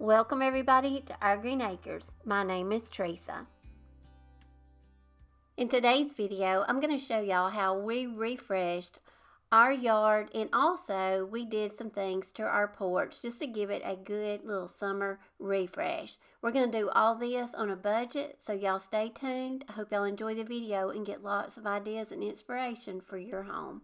Welcome everybody to our Green Acres. My name is Teresa. In today's video, I'm going to show y'all how we refreshed our yard, and also we did some things to our porch just to give it a good little summer refresh. We're going to do all this on a budget, so y'all stay tuned. I hope y'all enjoy the video and get lots of ideas and inspiration for your home.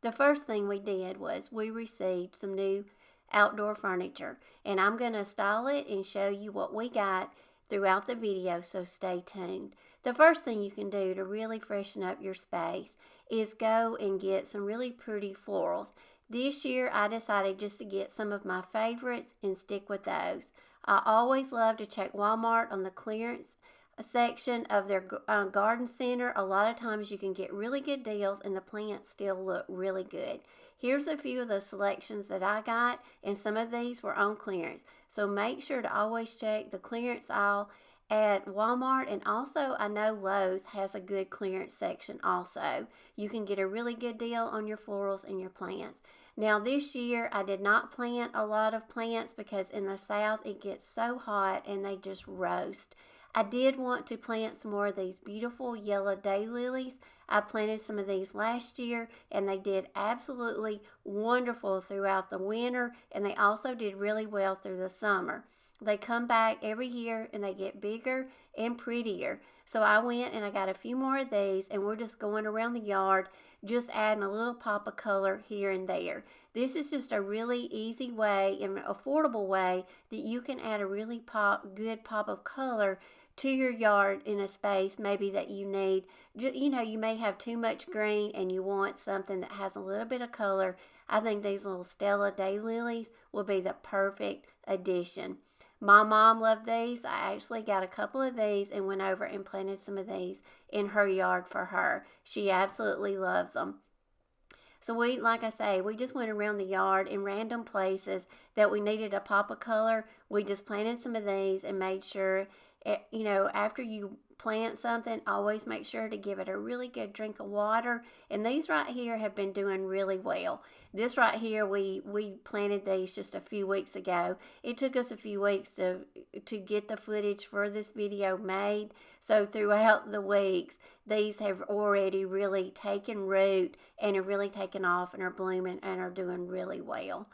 The first thing we did was we received some new outdoor furniture, and I'm going to style it and show you what we got throughout the video, so stay tuned. The first thing you can do to really freshen up your space is go and get some really pretty florals. This year I decided just to get some of my favorites and stick with those. I always love to check Walmart on the clearance section of their garden center. A lot of times you can get really good deals and the plants still look really good. Here's a few of the selections that I got, and some of these were on clearance. So make sure to always check the clearance aisle at Walmart, and also I know Lowe's has a good clearance section also. You can get a really good deal on your florals and your plants. Now this year I did not plant a lot of plants because in the south it gets so hot and they just roast. I did want to plant some more of these beautiful yellow daylilies. I planted some of these last year and they did absolutely wonderful throughout the winter, and they also did really well through the summer. They come back every year and they get bigger and prettier. So I went and I got a few more of these, and we're just going around the yard just adding a little pop of color here and there. This is just a really easy way and affordable way that you can add a really good pop of color to your yard in a space maybe that you need. You may have too much green and you want something that has a little bit of color. I think these little Stella daylilies will be the perfect addition. My mom loved these. I actually got a couple of these and went over and planted some of these in her yard for her. She absolutely loves them. So like I say, we just went around the yard in random places that we needed a pop of color. We just planted some of these and made sure, after you plant something, always make sure to give it a really good drink of water. And these right here have been doing really well. This right here, we planted these just a few weeks ago. It took us a few weeks to get the footage for this video made. So throughout the weeks, these have already really taken root and have really taken off and are blooming and are doing really well.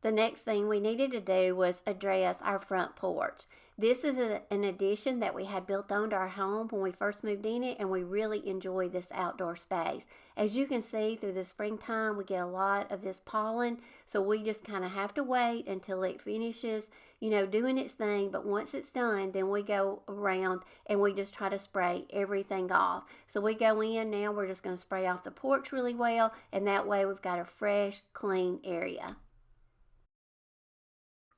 The next thing we needed to do was address our front porch. This is an addition that we had built onto our home when we first moved in it, and we really enjoy this outdoor space. As you can see, through the springtime, we get a lot of this pollen, so we just kind of have to wait until it finishes, doing its thing. But once it's done, then we go around and we just try to spray everything off. So we go in now, we're just going to spray off the porch really well, and that way we've got a fresh, clean area.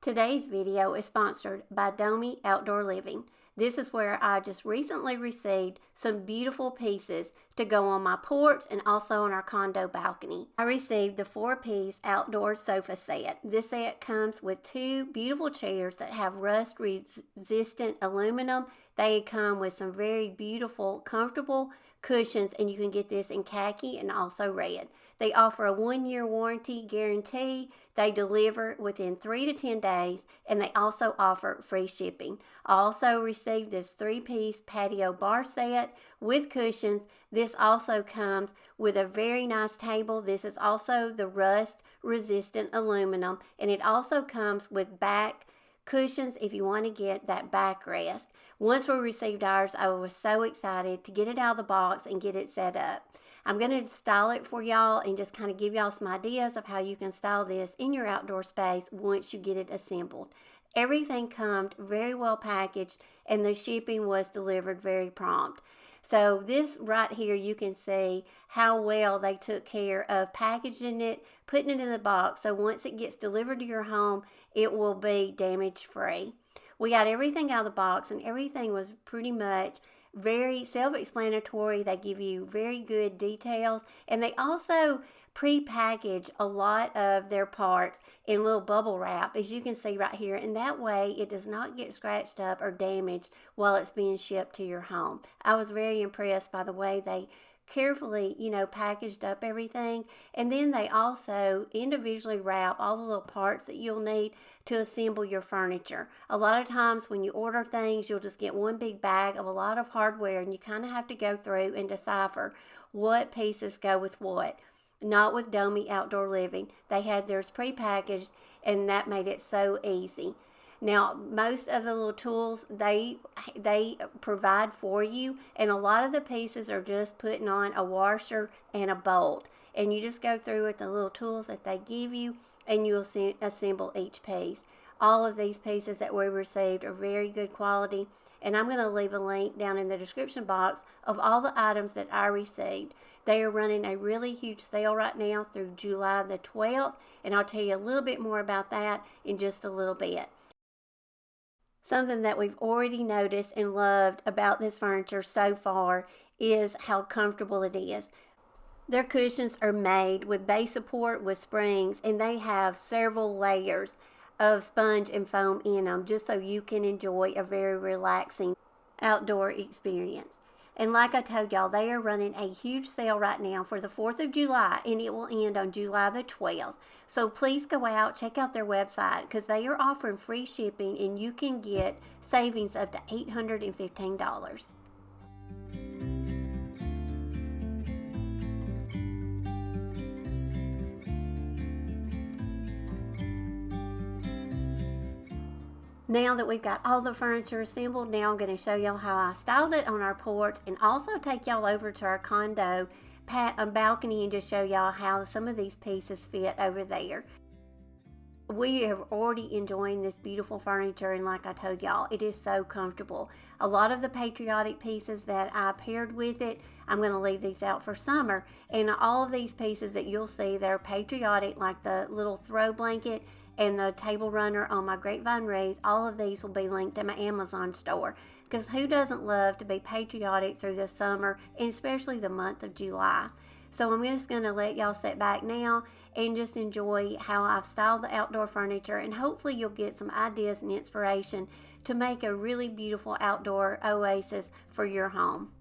Today's video is sponsored by Domi Outdoor Living. This is where I just recently received some beautiful pieces to go on my porch and also on our condo balcony. I received the 4-piece outdoor sofa set. This set comes with 2 beautiful chairs that have rust-resistant aluminum. They come with some very beautiful, comfortable cushions, and you can get this in khaki and also red. They offer a 1-year warranty guarantee. They deliver within 3 to 10 days, and they also offer free shipping. I also received this 3-piece patio bar set with cushions. This also comes with a very nice table. This is also the rust-resistant aluminum, and it also comes with back cushions if you want to get that backrest. Once we received ours, I was so excited to get it out of the box and get it set up. I'm going to style it for y'all and just kind of give y'all some ideas of how you can style this in your outdoor space once you get it assembled. Everything comes very well packaged, and the shipping was delivered very prompt. So this right here, you can see how well they took care of packaging it, putting it in the box, so once it gets delivered to your home, it will be damage free. We got everything out of the box, and everything was pretty much very self-explanatory. They give you very good details, and they also pre-package a lot of their parts in little bubble wrap, as you can see right here, and that way it does not get scratched up or damaged while it's being shipped to your home. I was very impressed by the way they carefully, packaged up everything. And then they also individually wrap all the little parts that you'll need to assemble your furniture. A lot of times when you order things, you'll just get one big bag of a lot of hardware, and you kind of have to go through and decipher what pieces go with what. Not with Domi Outdoor Living. They had theirs prepackaged, and that made it so easy. Now, most of the little tools they provide for you, and a lot of the pieces are just putting on a washer and a bolt. And you just go through with the little tools that they give you, and you'll assemble each piece. All of these pieces that we received are very good quality, and I'm going to leave a link down in the description box of all the items that I received. They are running a really huge sale right now through July the 12th, and I'll tell you a little bit more about that in just a little bit. Something that we've already noticed and loved about this furniture so far is how comfortable it is. Their cushions are made with base support with springs, and they have several layers of sponge and foam in them just so you can enjoy a very relaxing outdoor experience. And like I told y'all, they are running a huge sale right now for the 4th of July, and it will end on July the 12th. So please go out, check out their website, because they are offering free shipping, and you can get savings up to $815. Now that we've got all the furniture assembled, now I'm going to show y'all how I styled it on our porch, and also take y'all over to our condo balcony and just show y'all how some of these pieces fit over there. We are already enjoying this beautiful furniture, and like I told y'all, it is so comfortable. A lot of the patriotic pieces that I paired with it, I'm going to leave these out for summer, and all of these pieces that you'll see, they're patriotic, like the little throw blanket and the table runner on my grapevine wreath. All of these will be linked at my Amazon store, because who doesn't love to be patriotic through the summer, and especially the month of July. So I'm just going to let y'all sit back now and just enjoy how I've styled the outdoor furniture, and hopefully you'll get some ideas and inspiration to make a really beautiful outdoor oasis for your home.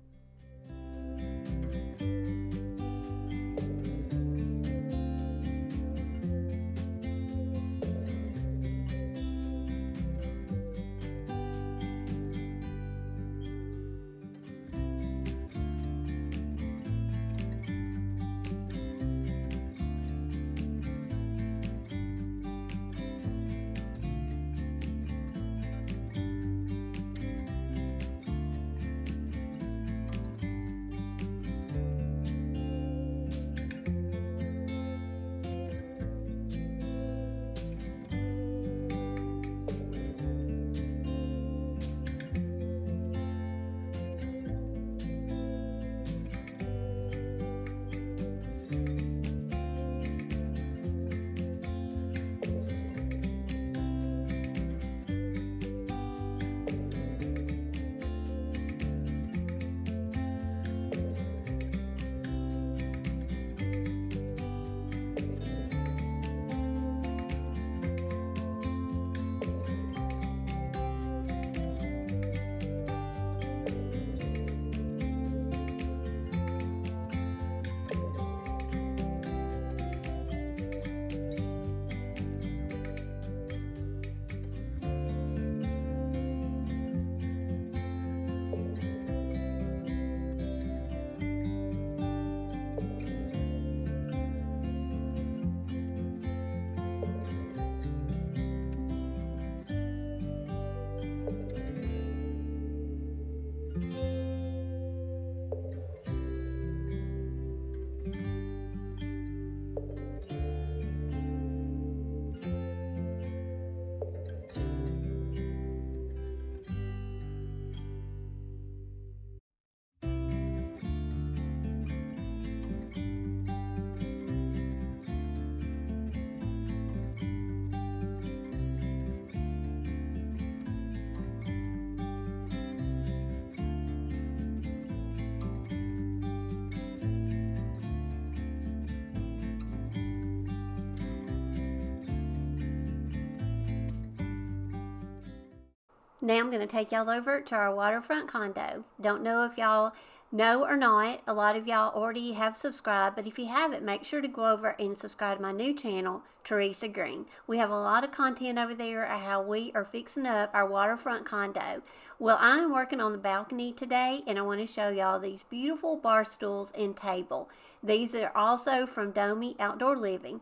Now I'm going to take y'all over to our waterfront condo. Don't know if y'all No or not, a lot of y'all already have subscribed, but if you haven't, make sure to go over and subscribe to my new channel, Teresa Greene. We have a lot of content over there of how we are fixing up our waterfront condo. Well, I'm working on the balcony today, and I want to show y'all these beautiful bar stools and table. These are also from Domi Outdoor Living.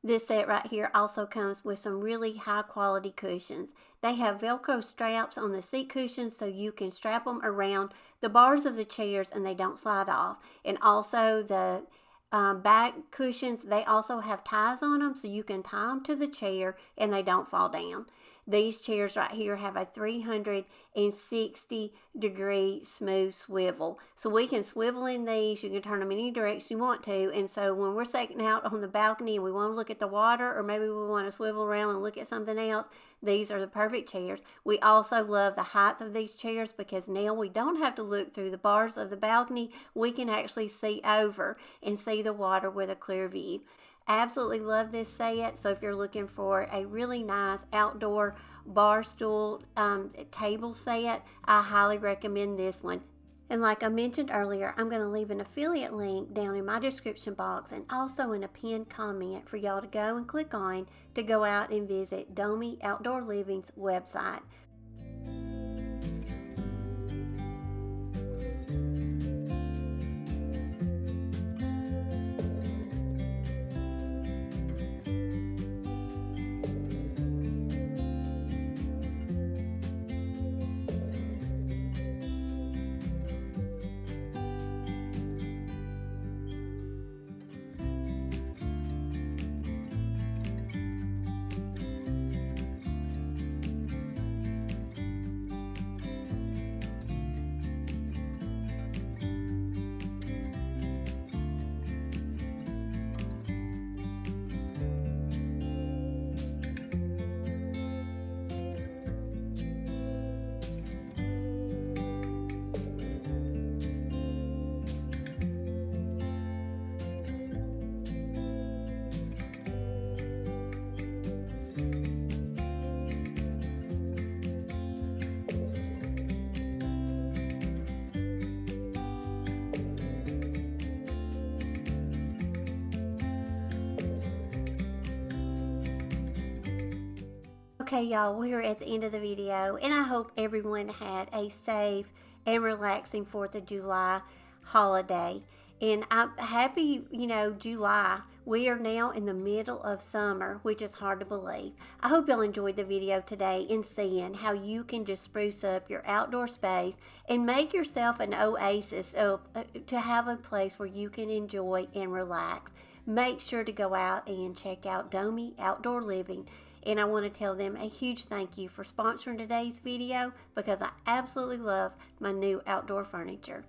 This set right here also comes with some really high quality cushions. They have Velcro straps on the seat cushions so you can strap them around the bars of the chairs and they don't slide off. And also the back cushions, they also have ties on them so you can tie them to the chair and they don't fall down. These chairs right here have a 360-degree smooth swivel. So we can swivel in these. You can turn them any direction you want to. And so when we're sitting out on the balcony and we want to look at the water, or maybe we want to swivel around and look at something else, these are the perfect chairs. We also love the height of these chairs because now we don't have to look through the bars of the balcony. We can actually see over and see the water with a clear view. Absolutely love this set. So if you're looking for a really nice outdoor bar stool table set, I highly recommend this one. And like I mentioned earlier, I'm going to leave an affiliate link down in my description box and also in a pinned comment for y'all to go and click on to go out and visit Domi Outdoor Living's website. Okay, y'all, we're at the end of the video, and I hope everyone had a safe and relaxing 4th of July holiday. And I'm happy, July. We are now in the middle of summer, which is hard to believe. I hope y'all enjoyed the video today in seeing how you can just spruce up your outdoor space and make yourself an oasis to have a place where you can enjoy and relax. Make sure to go out and check out Domi Outdoor Living. And I want to tell them a huge thank you for sponsoring today's video because I absolutely love my new outdoor furniture.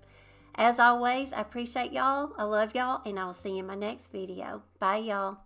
As always, I appreciate y'all. I love y'all, and I'll see you in my next video. Bye, y'all.